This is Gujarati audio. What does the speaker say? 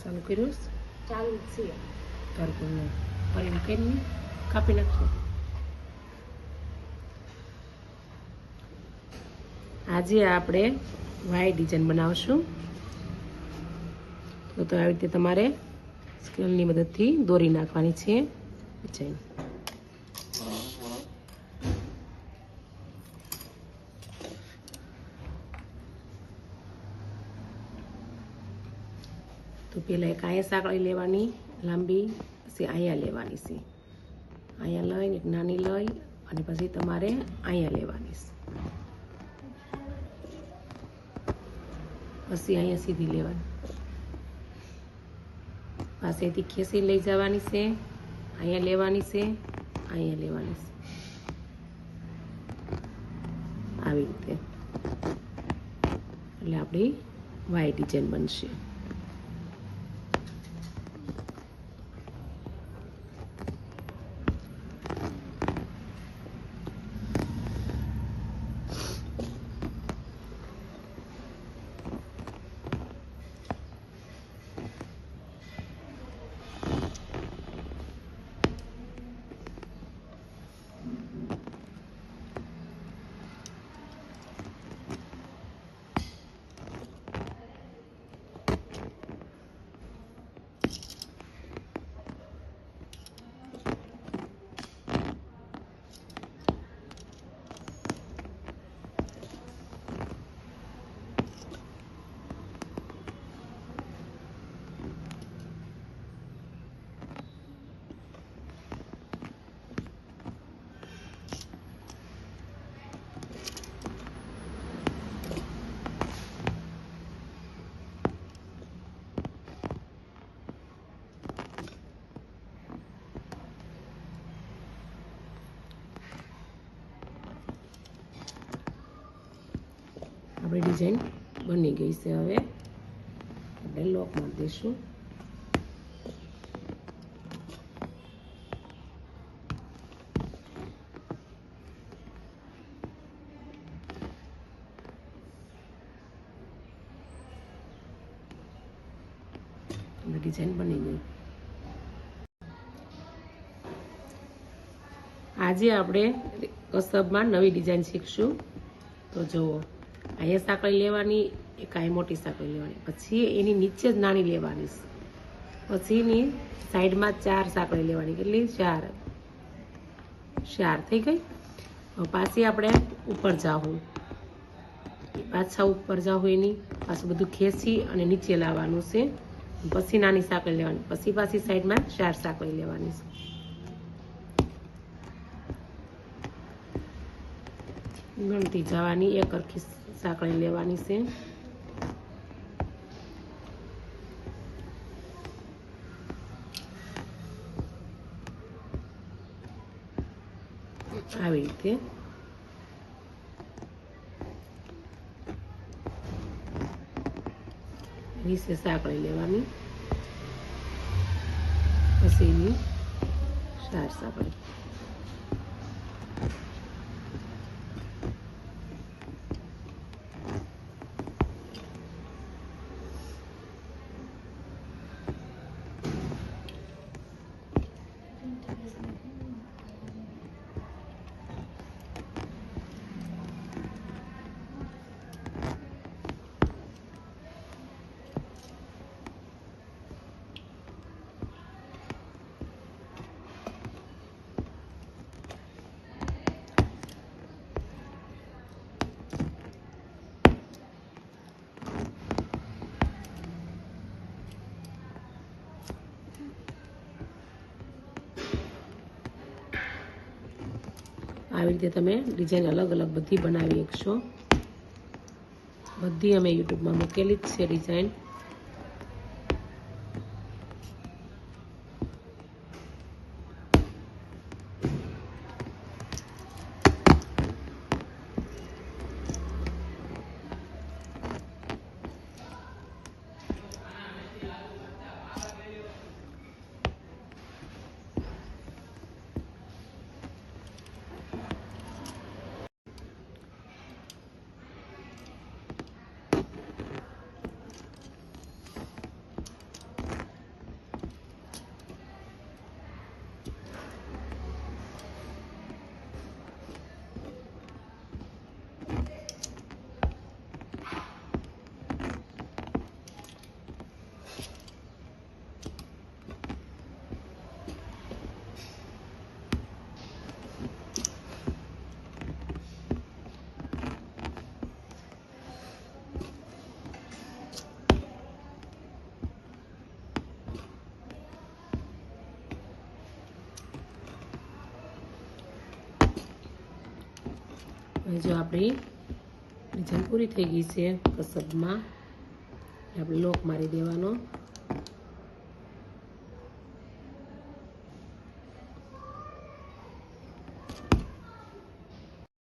ચાલુ કર્યું ચાલુ છે તરબૂચને ફરીને કરીને કાપી નાખશું. આજે આપણે વાય ડિઝાઇન બનાવશું. તો આવી રીતે તમારે સ્કેલની મદદથી દોરી નાખવાની છે ડિઝાઇન. તો પહેલાં એક અહીંયા સાંકળી લેવાની લાંબી, પછી અહીંયા લેવાની છે. અહીંયા લઈને એક નાની લઈ અને પછી તમારે અહીંયા લેવાની છે. પછી અહીંયા સીધી લેવાની, પાસેથી ખેંચી લઈ જવાની છે. અહીંયા લેવાની છે, અહીંયા લેવાની છે, આવી રીતે. એટલે આપણી વાય ડિઝાઇન બનશે. આપણી ડિઝાઇન બની ગઈ છે. હવે આપણે લોક મારી દઈશું. ડિઝાઇન બની ગઈ. આજે આપણે કસબમાં નવી ડિઝાઇન શીખશું. તો જુઓ, અહીંયા સાંકળી લેવાની, એક અહીં મોટી સાંકળી લેવાની, પછી એની નીચે જ નાની લેવાની, પછી એની સાઈડમાં 4 સાંકળી લેવાની. કેટલી? 4 થઈ ગઈ. પાછી આપણે ઉપર જાવું, પાછા ઉપર જાવું, એની પાછું બધું ખેંચી અને નીચે લાવવાનું છે. પછી નાની સાંકળી લેવાની, પછી પાછી સાઈડમાં 4 સાંકળી લેવાની છે. ગણતી જવાની, એક સરખી સાંકળી લેવાની છે. આવી રીતે નીચે સાંકળી લેવાની, પછી એની 4 સાંકળી. આવી રીતે તમે ડિઝાઇન અલગ અલગ બધી બનાવી શકશો. બધી અમે યુટ્યુબમાં મૂકેલી જ છે ડિઝાઇન. હવે જો આપણી ડિઝાઇન પૂરી થઈ ગઈ છે કસબમાં આપણે લોક મારી દેવાનો.